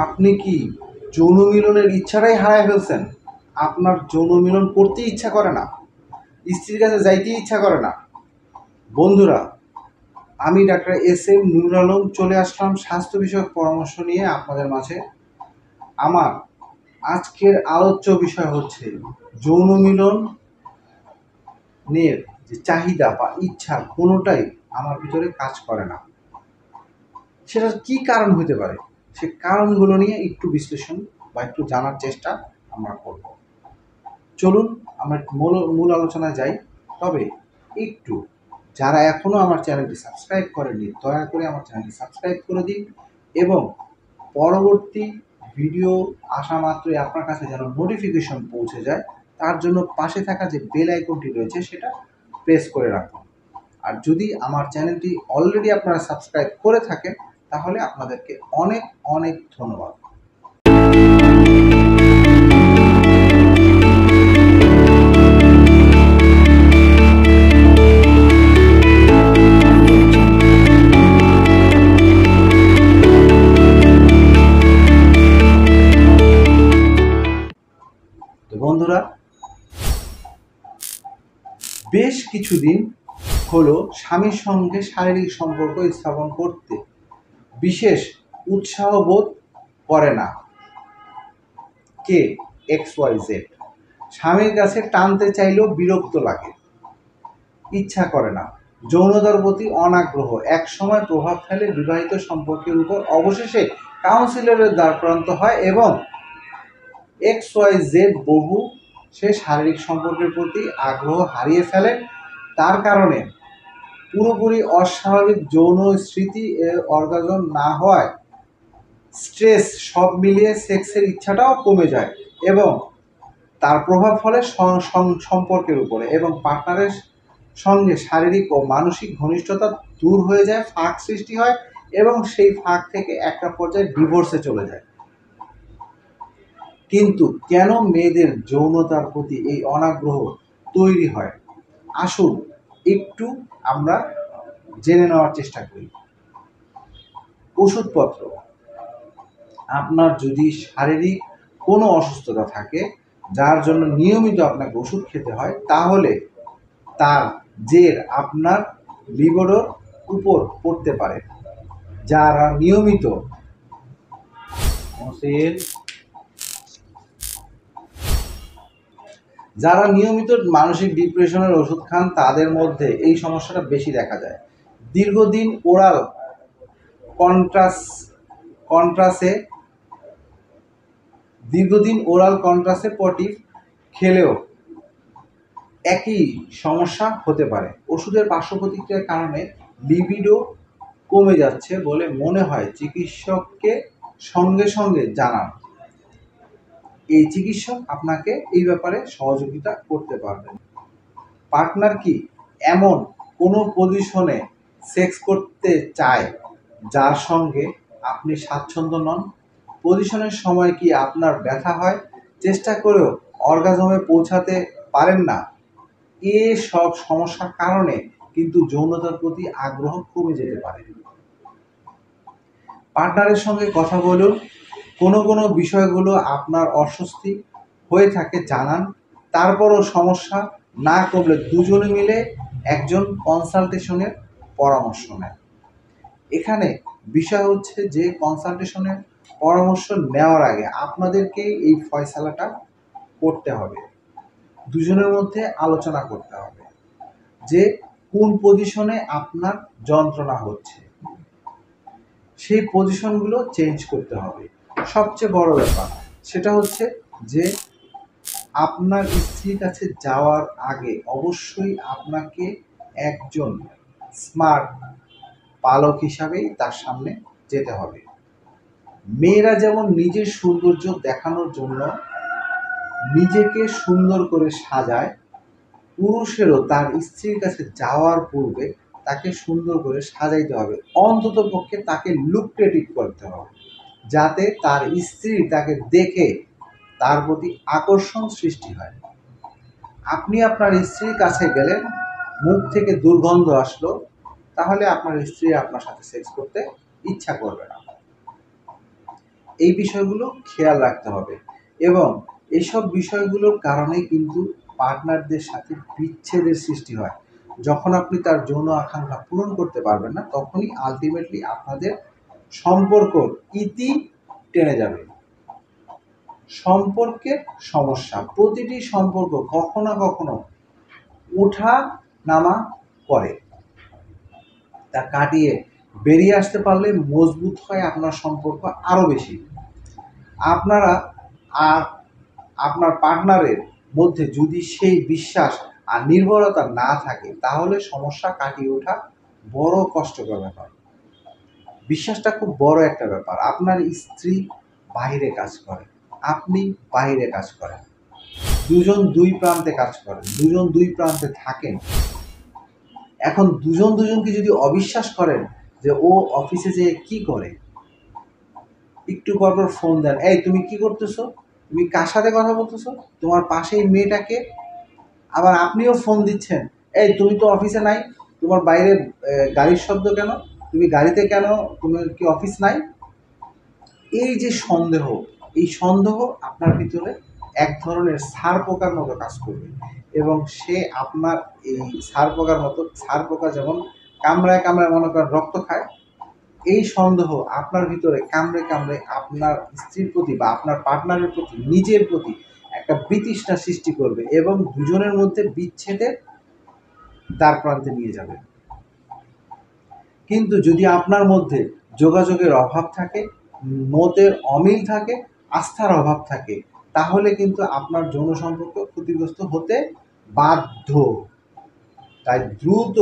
আপনি কি যৌন মিলনের ইচ্ছাটাই হারায় ফেলছেন? আপনার যৌন মিলন করতে ইচ্ছা করে না, স্ত্রীর কাছে যাইতেই ইচ্ছা করে না? বন্ধুরা, আমি doctor S M Nurul Alam চলে আসলাম স্বাস্থ্য বিষয়ক পরামর্শ নিয়ে আপনাদের মাঝে। আমার আজকের আলোচ্য বিষয় হচ্ছে যৌন মিলনের যে চাহিদা বা ইচ্ছা কোনোটাই আমার ভিতরে কাজ করে না। সেটার কি কারণ হতে পারে, সে কারণগুলো নিয়ে একটু বিশ্লেষণ বা একটু জানার চেষ্টা আমরা করব। চলুন আমরা মূল আলোচনায় যাই। তবে একটু যারা এখনও আমার চ্যানেলটি সাবস্ক্রাইব করেননি, দয়া করে আমার চ্যানেলটি সাবস্ক্রাইব করে দিন এবং পরবর্তী ভিডিও আসা মাত্রই আপনার কাছে যেন নোটিফিকেশন পৌঁছে যায়, তার জন্য পাশে থাকা যে বেল আইকনটি রয়েছে সেটা প্রেস করে রাখুন। আর যদি আমার চ্যানেলটি অলরেডি আপনারা সাবস্ক্রাইব করে থাকেন তাহলে আপনাদেরকে অনেক অনেক ধন্যবাদ। তো বন্ধুরা, বেশ কিছুদিন হলো স্বামীর সঙ্গে শারীরিক সম্পর্ক স্থাপন করতে বিশেষ উৎসাহ বোধ করে না কে XYZ। স্বামীর কাছে টানতে চাইলেও বিরক্ত লাগে, ইচ্ছা করে না, যৌনতার প্রতি অনাগ্রহ এক সময় প্রভাব ফেলে বিবাহিত সম্পর্কের উপর। অবশেষে কাউন্সিলরের দ্বারপ্রান্ত হয় এবং XYZ বহু সে শারীরিক সম্পর্কের প্রতি আগ্রহ হারিয়ে ফেলে। তার কারণে পুরোপুরি অস্বাভাবিক যৌন স্মৃতি অর্গাজম না হওয়ায় স্ট্রেস সব মিলিয়ে সেক্সের ইচ্ছাটাও কমে যায় এবং তার প্রভাব ফলে সম্পর্কের উপরে এবং পার্টনারের সঙ্গে শারীরিক ও মানসিক ঘনিষ্ঠতা দূর হয়ে যায়, ফাঁক সৃষ্টি হয় এবং সেই ফাঁক থেকে একটা পর্যায়ে ডিভোর্সে চলে যায়। কিন্তু কেন মেয়েদের যৌনতার প্রতি এই অনাগ্রহ তৈরি হয়, আসুন একটু আমরা জেনে নেওয়ার চেষ্টা করি। ওষুধপত্র, আপনার যদি শারীরিক কোনো অসুস্থতা থাকে যার জন্য নিয়মিত আপনাকে ওষুধ খেতে হয়, তাহলে তার জের আপনার লিবিডোর উপর পড়তে পারে। যারা নিয়মিত মানসিক ডিপ্রেশনের ওষুধ খান তাদের মধ্যে এই সমস্যাটা বেশি দেখা যায়। দীর্ঘদিন ওরাল কন্ট্রাসেপটিভ খেলেও একই সমস্যা হতে পারে। ওষুধের পার্শ্ব প্রতিক্রিয়ার কারণে লিবিডো কমে যাচ্ছে বলে মনে হয়, চিকিৎসককে সঙ্গে সঙ্গে জানান। এই চিকিৎসক আপনাকে এই ব্যাপারে সহযোগিতা করতে পারবেন। পার্টনার কি এমন কোনো পজিশনে সেক্স করতে চায় যার সঙ্গে আপনি স্বাচ্ছন্দ্য নন? পজিশনের সময় কি আপনার ব্যথা হয়, চেষ্টা করেও অর্গাজমে পৌঁছাতে পারেন না? সব সমস্যার কারণে কিন্তু যৌনতার প্রতি আগ্রহ কমে যেতে পারে। পার্টনারের সঙ্গে কথা বলুন, কোনো বিষয়গুলো আপনার অস্বস্তি হয়ে থাকে জানান। তারপরও সমস্যা না কমলে দুজনে মিলে একজন কনসালটেশনের পরামর্শ নেন। এখানে বিষয় হচ্ছে যে কনসালটেশনের পরামর্শ নেওয়ার আগে আপনাদেরকে এই ফয়সালাটা করতে হবে, দুজনের মধ্যে আলোচনা করতে হবে যে কোন পজিশনে আপনার যন্ত্রণা হচ্ছে, সেই পজিশনগুলো চেঞ্জ করতে হবে। সবচেয়ে বড় ব্যাপার সেটা হচ্ছে যে আপনার স্ত্রীর কাছে যাওয়ার আগে অবশ্যই আপনাকে একজন স্মার্ট পালক হিসাবেই তার সামনে যেতে হবে। মেয়েরা যেমন নিজের সৌন্দর্য দেখানোর জন্য নিজেকে সুন্দর করে সাজায়, পুরুষেরও তার স্ত্রীর কাছে যাওয়ার পূর্বে তাকে সুন্দর করে সাজাইতে হবে। অন্তত পক্ষে তাকে লুক্রেটিভ করতে হবে, যাতে তার স্ত্রী তাকে দেখে তার প্রতি আকর্ষণ সৃষ্টি হয়। আপনি আপনার স্ত্রীর কাছে গেলেন, মুখ থেকে দুর্গন্ধ আসলো, তাহলে আপনার স্ত্রী আপনার সাথে সেক্স করতে ইচ্ছা করবে না। এই বিষয়গুলো খেয়াল রাখতে হবে। এবং এইসব বিষয়গুলোর কারণে কিন্তু পার্টনারদের সাথে বিচ্ছেদের সৃষ্টি হয়। যখন আপনি তার যৌন আকাঙ্ক্ষা পূরণ করতে পারবেন না, তখনই আলটিমেটলি আপনাদের সম্পর্কর ইতি টেনে যাবে। সম্পর্কের সমস্যা, প্রতিটি সম্পর্ক কখনো না কখনো ওঠা নামা করে। তা কাটিয়ে বেরিয়ে আসতে পারলে মজবুত হয় আপনার সম্পর্ক আরও বেশি। আপনারা আর আপনার পার্টনারের মধ্যে যদি সেই বিশ্বাস আর নির্ভরতা না থাকে, তাহলে সমস্যা কাটিয়ে ওঠা বড় কষ্টকর ব্যাপার। বিশ্বাসটা খুব বড় একটা ব্যাপার। আপনার স্ত্রী বাইরে কাজ করে, আপনি বাইরে কাজ করেন, দুজন দুই প্রান্তে কাজ করেন, দুজন দুই প্রান্তে থাকেন। এখন দুজন দুজনকে যদি অবিশ্বাস করেন যে ও অফিসে যেয়ে কি করে, একটু পর পর ফোন দেন, এই তুমি কি করতেছো, তুমি কার সাথে কথা বলতেছো, তোমার পাশেই মেয়েটাকে, আবার আপনিও ফোন দিচ্ছেন, এই তুমি তো অফিসে নাই, তোমার বাইরে গাড়ির শব্দ কেন, তুমি গাড়িতে কেন, তোমার কি অফিস নাই? এই যে সন্দেহ, এই সন্দেহ আপনার ভিতরে এক ধরনের ছার পোকার মতো কাজ করবে। এবং সে আপনার এই ছার পোকার মতো, ছার পোকা যেমন কামড়ায় কামড়ায় মনে করেন রক্ত খায়, এই সন্দেহ আপনার ভিতরে কামড়ে কামড়ে আপনার স্ত্রীর প্রতি বা আপনার পার্টনারের প্রতি, নিজের প্রতি একটা বিতৃষ্ণা সৃষ্টি করবে এবং দুজনের মধ্যে বিচ্ছেদের দ্বার প্রান্তে নিয়ে যাবে। কিন্তু যদি আপনার মধ্যে যোগাযোগের অভাব থাকে, মতের অমিল থাকে, আস্থার অভাব থাকে, তাহলে কিন্তু আপনার যৌন সম্পর্ক ক্ষতিগ্রস্ত হতে বাধ্য। তাই দ্রুত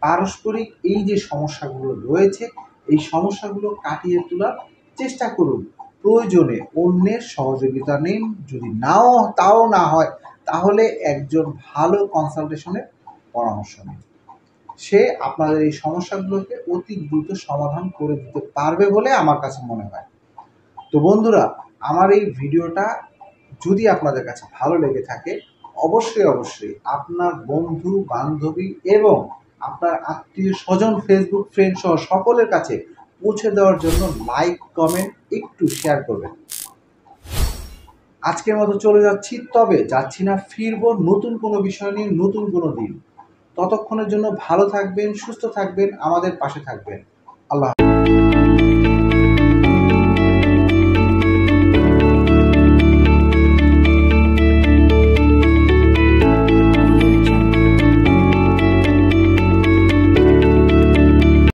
পারস্পরিক এই যে সমস্যাগুলো রয়েছে, এই সমস্যাগুলো কাটিয়ে তোলার চেষ্টা করুন। প্রয়োজনে অন্যের সহযোগিতা নিন, যদি তাও না হয়, তাহলে একজন ভালো কনসালটেশনের পরামর্শ নিন। সে আপনাদের এই সমস্যাগুলোকে অতি দ্রুত সমাধান করে দিতে পারবে বলে আমার কাছে মনে হয়। তো বন্ধুরা, আমার এই ভিডিওটা যদি আপনাদের কাছে ভালো লেগে থাকে, অবশ্যই আপনার বন্ধু বান্ধবী এবং আপনার আত্মীয় স্বজন, ফেসবুক ফ্রেন্ড সহ সকলের কাছে পৌঁছে দেওয়ার জন্য লাইক, কমেন্ট, একটু শেয়ার করবেন। আজকের মতো চলে যাচ্ছি, তবে যাচ্ছি না, ফিরবো নতুন কোনো বিষয় নিয়ে, নতুন কোনো দিন। ততক্ষণের জন্য ভালো থাকবেন, সুস্থ থাকবেন, আমাদের পাশে থাকবেন। আল্লাহ।